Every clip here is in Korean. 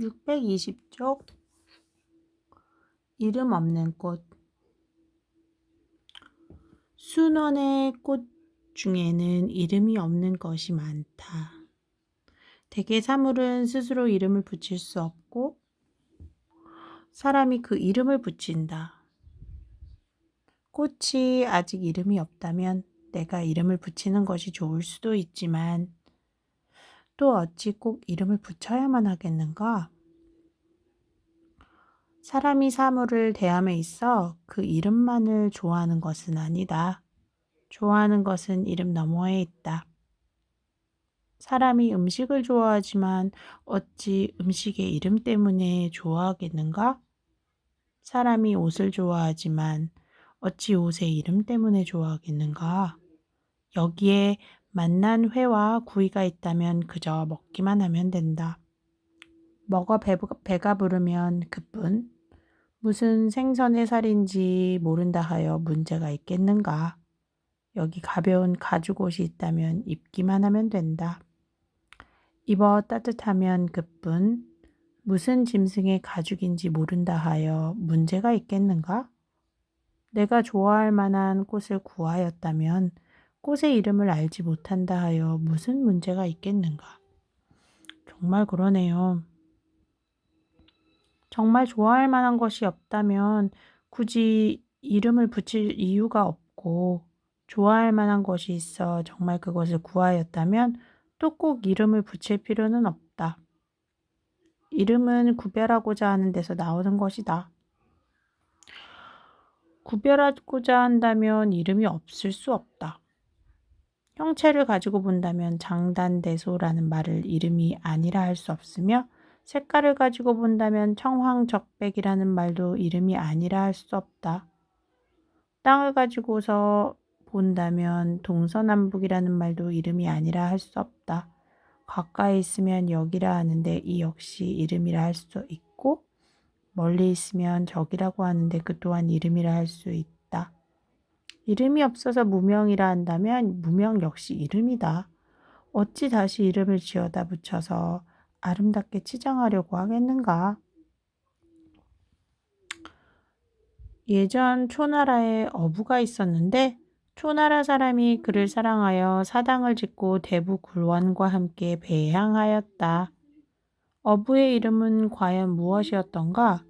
620쪽 이름 없는 꽃. 순원의 꽃 중에는 이름이 없는 것이 많다. 대개 사물은 스스로 이름을 붙일 수 없고 사람이 그 이름을 붙인다. 꽃이 아직 이름이 없다면 내가 이름을 붙이는 것이 좋을 수도 있지만 또 어찌 꼭 이름을 붙여야만 하겠는가? 사람이 사물을 대함에 있어 그 이름만을 좋아하는 것은 아니다. 좋아하는 것은 이름 너머에 있다. 사람이 음식을 좋아하지만 어찌 음식의 이름 때문에 좋아하겠는가? 사람이 옷을 좋아하지만 어찌 옷의 이름 때문에 좋아하겠는가? 여기에 맛난 회와 구이가 있다면 그저 먹기만 하면 된다. 먹어 배가 부르면 그뿐. 무슨 생선의 살인지 모른다 하여 문제가 있겠는가? 여기 가벼운 가죽옷이 있다면 입기만 하면 된다. 입어 따뜻하면 그뿐. 무슨 짐승의 가죽인지 모른다 하여 문제가 있겠는가? 내가 좋아할 만한 꽃을 구하였다면 꽃의 이름을 알지 못한다 하여 무슨 문제가 있겠는가? 정말 그러네요. 정말 좋아할 만한 것이 없다면 굳이 이름을 붙일 이유가 없고 좋아할 만한 것이 있어 정말 그것을 구하였다면 또 꼭 이름을 붙일 필요는 없다. 이름은 구별하고자 하는 데서 나오는 것이다. 구별하고자 한다면 이름이 없을 수 없다. 형체를 가지고 본다면 장단대소라는 말을 이름이 아니라 할 수 없으며 색깔을 가지고 본다면 청황적백이라는 말도 이름이 아니라 할 수 없다. 땅을 가지고서 본다면 동서남북이라는 말도 이름이 아니라 할 수 없다. 가까이 있으면 여기라 하는데 이 역시 이름이라 할 수 있고 멀리 있으면 저기라고 하는데 그 또한 이름이라 할 수 있다. 이름이 없어서 무명이라 한다면 무명 역시 이름이다. 어찌 다시 이름을 지어다 붙여서 아름답게 치장하려고 하겠는가? 예전 초나라에 어부가 있었는데 초나라 사람이 그를 사랑하여 사당을 짓고 대부 굴원과 함께 배향하였다. 어부의 이름은 과연 무엇이었던가?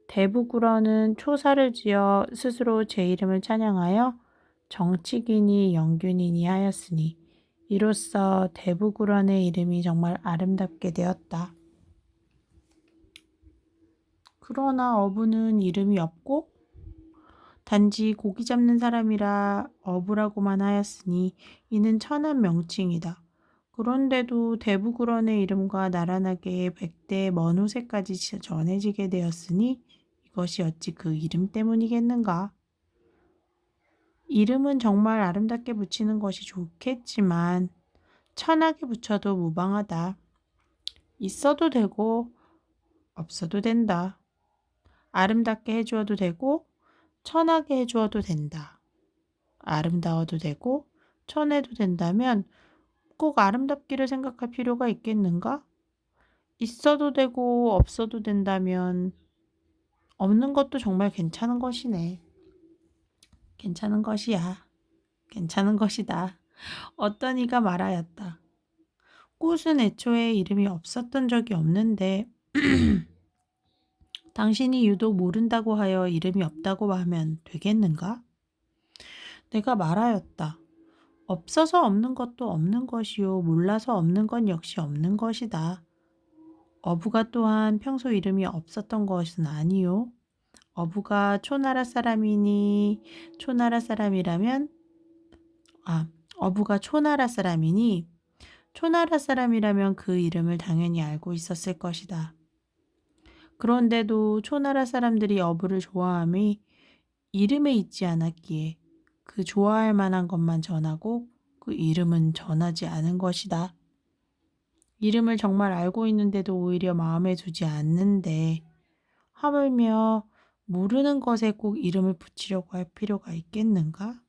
대부굴원은 초사를 지어 스스로 제 이름을 찬양하여 정치기니 영균이니 하였으니 이로써 대부굴원의 이름이 정말 아름답게 되었다. 그러나 어부는 이름이 없고 단지 고기 잡는 사람이라 어부라고만 하였으니 이는 천한 명칭이다. 그런데도 대부굴원의 이름과 나란하게 백대 먼 호세까지 전해지게 되었으니 이것이 어찌 그 이름 때문이겠는가? 이름은 정말 아름답게 붙이는 것이 좋겠지만 천하게 붙여도 무방하다. 있어도 되고 없어도 된다. 아름답게 해주어도 되고 천하게 해주어도 된다. 아름다워도 되고 천해도 된다면 꼭 아름답기를 생각할 필요가 있겠는가? 있어도 되고 없어도 된다면 없는 것도 정말 괜찮은 것이네. 괜찮은 것이야. 괜찮은 것이다. 어떤 이가 말하였다. 꽃은 애초에 이름이 없었던 적이 없는데 당신이 유독 모른다고 하여 이름이 없다고 하면 되겠는가? 내가 말하였다. 없어서 없는 것도 없는 것이요. 몰라서 없는 건 역시 없는 것이다. 어부가 또한 평소 이름이 없었던 것은 아니요. 어부가 초나라 사람이니 초나라 사람이라면 어부가 초나라 사람이니 초나라 사람이라면 그 이름을 당연히 알고 있었을 것이다. 그런데도 초나라 사람들이 어부를 좋아함이 이름에 있지 않았기에 그 좋아할 만한 것만 전하고 그 이름은 전하지 않은 것이다. 이름을 정말 알고 있는데도 오히려 마음에 두지 않는데 하물며 모르는 것에 꼭 이름을 붙이려고 할 필요가 있겠는가?